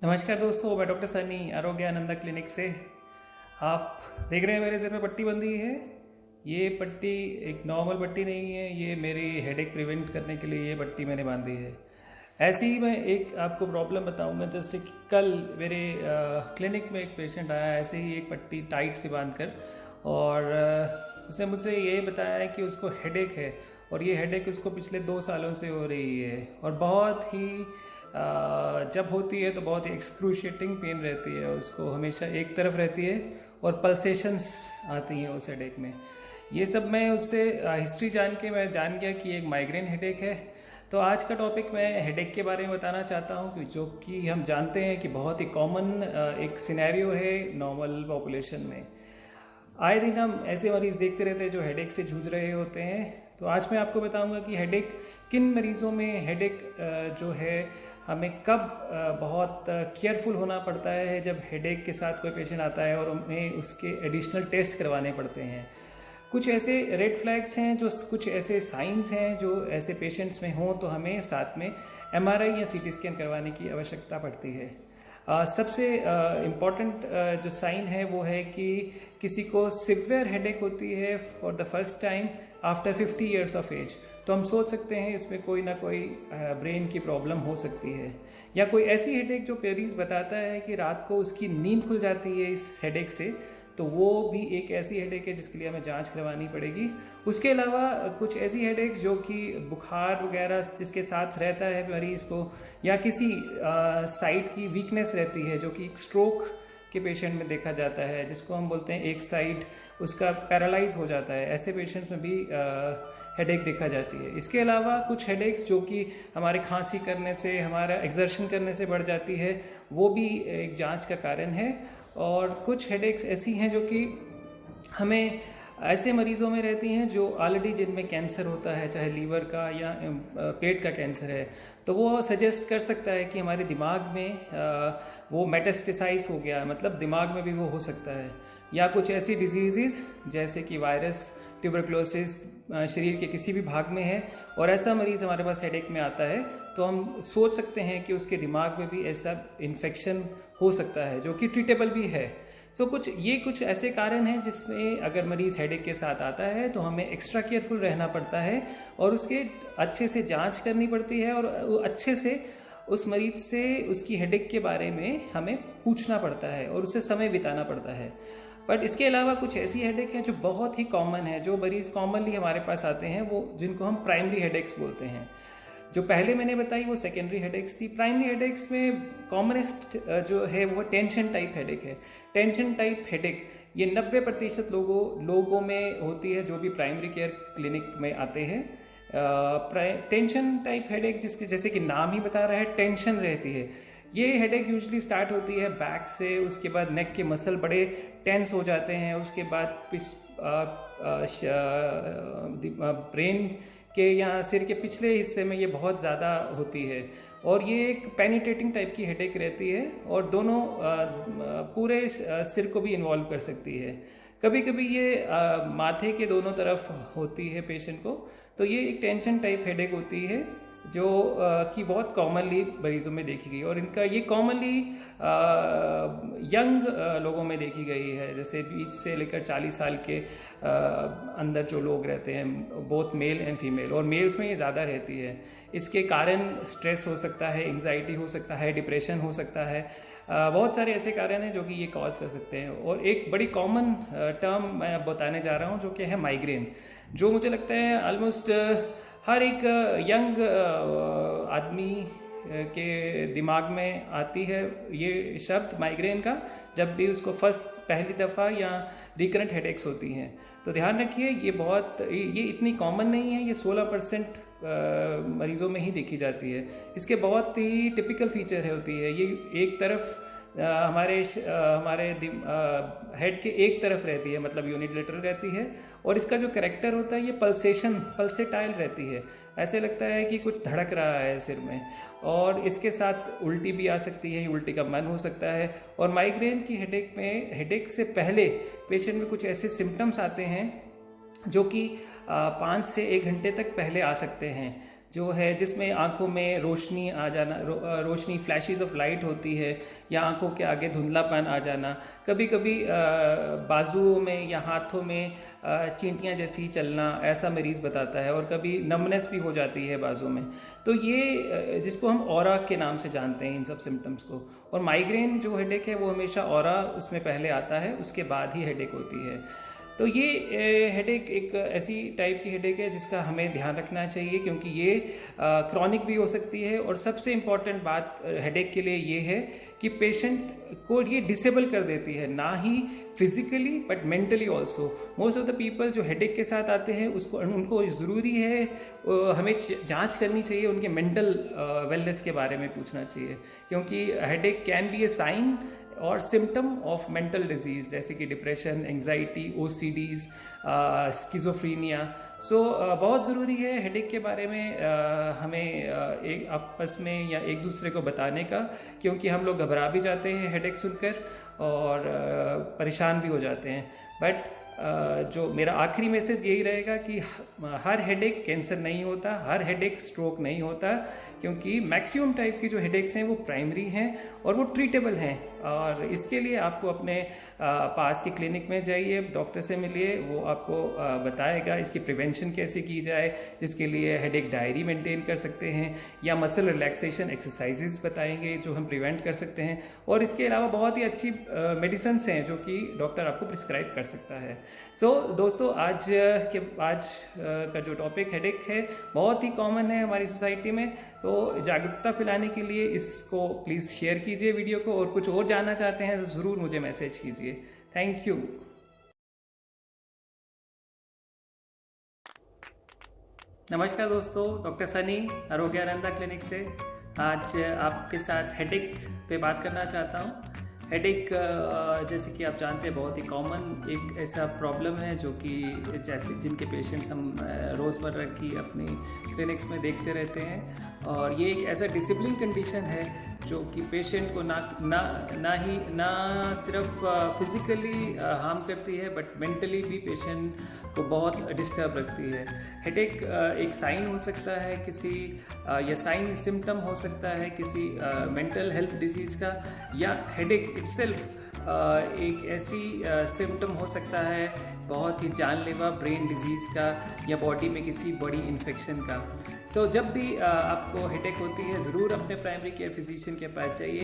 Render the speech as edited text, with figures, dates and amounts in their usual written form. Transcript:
नमस्कार दोस्तों, मैं डॉक्टर सनी आरोग्य आनंदा क्लिनिक से। आप देख रहे हैं मेरे सिर में पट्टी बंधी है। ये पट्टी एक नॉर्मल पट्टी नहीं है, ये मेरी हेडेक प्रिवेंट करने के लिए ये पट्टी मैंने बांधी है। ऐसे ही मैं एक आपको प्रॉब्लम बताऊंगा। जैसे कि कल मेरे क्लिनिक में एक पेशेंट आया ऐसे ही एक पट्टी टाइट से बांध कर, और उसने मुझसे ये बताया है कि उसको हेडेक है, और ये हेडेक उसको पिछले 2 सालों से हो रही है, और बहुत ही जब होती है तो बहुत ही एक्सक्रूशिएटिंग पेन रहती है। उसको हमेशा एक तरफ रहती है और पल्सेशंस आती हैं उस हेडेक में। ये सब मैं उससे हिस्ट्री जान के मैं जान गया कि एक माइग्रेन हेडेक है। तो आज का टॉपिक मैं हेडेक के बारे में बताना चाहता हूँ कि जो कि हम जानते हैं कि बहुत ही कॉमन एक सिनेरियो है नॉर्मल पॉपुलेशन में। आए दिन हम ऐसे मरीज देखते रहते हैं जो हेडेक से जूझ रहे होते हैं। तो आज मैं आपको बताऊंगा कि हेडेक किन मरीजों में हेडेक जो है हमें कब बहुत केयरफुल होना पड़ता है जब हेडेक के साथ कोई पेशेंट आता है और हमें उसके एडिशनल टेस्ट करवाने पड़ते हैं। कुछ ऐसे रेड फ्लैग्स हैं, जो कुछ ऐसे साइंस हैं जो ऐसे पेशेंट्स में हों तो हमें साथ में एमआरआई या सीटी स्कैन करवाने की आवश्यकता पड़ती है। सबसे इम्पॉर्टेंट जो साइन है वो है कि किसी को सिवियर हेडेक होती है for the first time after 50 years of age, तो हम सोच सकते हैं इसमें कोई ना कोई ब्रेन की प्रॉब्लम हो सकती है। या कोई ऐसी हेडेक जो पेरिस बताता है कि रात को उसकी नींद खुल जाती है इस हेडेक से, तो वो भी एक ऐसी हेडेक है जिसके लिए हमें जांच करवानी पड़ेगी। उसके अलावा कुछ ऐसी हेडेक्स जो कि बुखार वगैरह जिसके साथ रहता है मरीज को, या किसी साइड की वीकनेस रहती है जो कि स्ट्रोक के पेशेंट में देखा जाता है, जिसको हम बोलते हैं एक साइड उसका पैरालाइज हो जाता है। ऐसे पेशेंट्स में भी हेडेक देखा जाती है। इसके अलावा कुछ हेडेक्स जो कि हमारे खांसी करने से, हमारा एक्सर्शन करने से बढ़ जाती है, वो भी एक जांच का कारण है। और कुछ हेडेक्स ऐसी हैं जो कि हमें ऐसे मरीजों में रहती हैं जो ऑलरेडी जिनमें कैंसर होता है, चाहे लीवर का या पेट का कैंसर है, तो वो सजेस्ट कर सकता है कि हमारे दिमाग में वो मेटास्टेसाइज हो गया, मतलब दिमाग में भी वो हो सकता है। या कुछ ऐसी डिजीजेस जैसे कि वायरस, ट्यूबरक्लोसिस शरीर के किसी भी भाग में है, और ऐसा मरीज हमारे पास हेडेक में आता है, तो हम सोच सकते हैं कि उसके दिमाग में भी ऐसा इन्फेक्शन हो सकता है जो कि ट्रीटेबल भी है। तो कुछ ऐसे कारण हैं जिसमें अगर मरीज हेडेक के साथ आता है तो हमें एक्स्ट्रा केयरफुल रहना पड़ता है, और उसके अच्छे से जांच करनी पड़ती है, और अच्छे से उस मरीज से उसकी हेडेक के बारे में हमें पूछना पड़ता है और उससे समय बिताना पड़ता है। बट इसके अलावा कुछ ऐसी हेडेक हैं जो बहुत ही कॉमन है, जो मरीज कॉमनली हमारे पास आते हैं, वो जिनको हम प्राइमरी हेडेक्स बोलते हैं। जो पहले मैंने बताई वो सेकेंडरी हेडेक्स थी। प्राइमरी हेडेक्स में कॉमनेस्ट जो है वो टेंशन टाइप हेडेक है। टेंशन टाइप हेडेक ये 90% लोगों में होती है जो भी प्राइमरी केयर क्लिनिक में आते हैं। टेंशन टाइप हेडेक जिसके जैसे कि नाम ही बता रहा है, टेंशन रहती है। ये हेडेक यूजुअली स्टार्ट होती है बैक से, उसके बाद नेक के मसल बड़े टेंस हो जाते हैं, उसके बाद ब्रेन के या सिर के पिछले हिस्से में ये बहुत ज़्यादा होती है, और ये एक पेनिट्रेटिंग टाइप की हेडेक रहती है, और दोनों पूरे सिर को भी इन्वॉल्व कर सकती है। कभी कभी ये माथे के दोनों तरफ होती है पेशेंट को। तो ये एक टेंशन टाइप हेडेक होती है जो कि बहुत कॉमनली मरीजों में देखी गई, और इनका ये कॉमनली यंग लोगों में देखी गई है, जैसे 20 से लेकर 40 साल के अंदर जो लोग रहते हैं, बोथ मेल एंड फीमेल, और मेल्स में ये ज़्यादा रहती है। इसके कारण स्ट्रेस हो सकता है, एंग्जाइटी हो सकता है, डिप्रेशन हो सकता है, बहुत सारे ऐसे कारण हैं जो कि ये कॉज कर सकते हैं। और एक बड़ी कॉमन टर्म मैं अब बताने जा रहा हूँ जो कि है माइग्रेन, जो मुझे लगता है ऑलमोस्ट हर एक यंग आदमी के दिमाग में आती है ये शब्द माइग्रेन का, जब भी उसको पहली दफ़ा या रिकरेंट हेडेक्स होती हैं। तो ध्यान रखिए ये इतनी कॉमन नहीं है, ये 16% मरीजों में ही देखी जाती है। इसके बहुत ही टिपिकल फीचर होती है, ये एक तरफ हमारे हेड के एक तरफ रहती है, मतलब यूनिलेटरल रहती है, और इसका जो कैरेक्टर होता है ये पल्सेटाइल रहती है। ऐसे लगता है कि कुछ धड़क रहा है सिर में, और इसके साथ उल्टी भी आ सकती है, उल्टी का मन हो सकता है। और माइग्रेन की हेडेक से पहले पेशेंट में कुछ ऐसे सिम्टम्स आते हैं जो कि 5 से 1 घंटे तक पहले आ सकते हैं। जो है जिसमें आंखों में रोशनी आ जाना, रोशनी फ्लैशेस ऑफ लाइट होती है, या आंखों के आगे धुंधलापन आ जाना, कभी कभी बाजुओं में या हाथों में चींटियां जैसी चलना, ऐसा मरीज़ बताता है, और कभी नमनेस भी हो जाती है बाजू में। तो ये जिसको हम ऑरा के नाम से जानते हैं इन सब सिम्टम्स को। और माइग्रेन जो हेडेक है वो हमेशा ऑरा उसमें पहले आता है, उसके बाद ही हेडेक होती है। तो ये हेडेक एक ऐसी टाइप की हेडेक है जिसका हमें ध्यान रखना चाहिए, क्योंकि ये क्रॉनिक भी हो सकती है। और सबसे इम्पॉर्टेंट बात हेडेक के लिए ये है कि पेशेंट को ये डिसेबल कर देती है, ना ही physically but mentally also. Most of the people जो हेडेक के साथ आते हैं उनको ज़रूरी है हमें जांच करनी चाहिए, उनके मेंटल वेलनेस के बारे में पूछना चाहिए, क्योंकि headache can be a sign और सिम्टम ऑफ मेंटल डिजीज, जैसे कि डिप्रेशन, एंजाइटी, ओसीडीज, स्किज़ोफ्रीनिया। सो बहुत ज़रूरी है हेडेक के बारे में हमें एक आपस में या एक दूसरे को बताने का, क्योंकि हम लोग घबरा भी जाते हैं हेडेक सुनकर और परेशान भी हो जाते हैं। बट जो मेरा आखिरी मैसेज यही रहेगा कि हर हेडेक कैंसर नहीं होता, हर हेडेक स्ट्रोक नहीं होता, क्योंकि मैक्सिमम टाइप की जो हेडेक्स हैं वो प्राइमरी हैं और वो ट्रीटेबल हैं। और इसके लिए आपको अपने पास के क्लिनिक में जाइए, डॉक्टर से मिलिए, वो आपको बताएगा इसकी प्रिवेंशन कैसे की जाए, जिसके लिए हेडेक डायरी मेंटेन कर सकते हैं, या मसल रिलैक्सेशन एक्सरसाइजेज बताएंगे जो हम प्रिवेंट कर सकते हैं। और इसके अलावा बहुत ही अच्छी मेडिसिन हैं जो कि डॉक्टर आपको प्रिस्क्राइब कर सकता है। सो दोस्तों, आज का जो टॉपिक हेडेक है बहुत ही कॉमन है हमारी सोसाइटी में। तो जागरूकता फैलाने के लिए इसको प्लीज़ शेयर कीजिए वीडियो को, और कुछ और जानना चाहते हैं तो ज़रूर मुझे मैसेज कीजिए। Thank you. नमस्कार दोस्तों, डॉक्टर सनी आरोग्यानंदा क्लिनिक से आज आपके साथ हेडेक पे बात करना चाहता हूँ। हेडेक जैसे कि आप जानते हैं बहुत ही कॉमन एक ऐसा प्रॉब्लम है जो कि जैसे जिनके पेशेंट्स हम रोज़मर्रा की अपनी क्लिनिक्स में देखते रहते हैं। और ये एक ऐसा डिसिप्लिन कंडीशन है जो कि पेशेंट को ना सिर्फ फिज़िकली हार्म करती है, बट मेंटली भी पेशेंट को बहुत डिस्टर्ब रखती है। हेडेक एक साइन हो सकता है किसी या साइन सिम्टम हो सकता है किसी मेंटल हेल्थ डिजीज़ का, या हेडेक इटसेल्फ एक ऐसी सिम्टम हो सकता है बहुत ही जानलेवा ब्रेन डिजीज़ का, या बॉडी में किसी बड़ी इन्फेक्शन का। सो जब भी आपको हेडेक होती है ज़रूर अपने प्राइमरी केयर फिजिशियन के पास जाइए।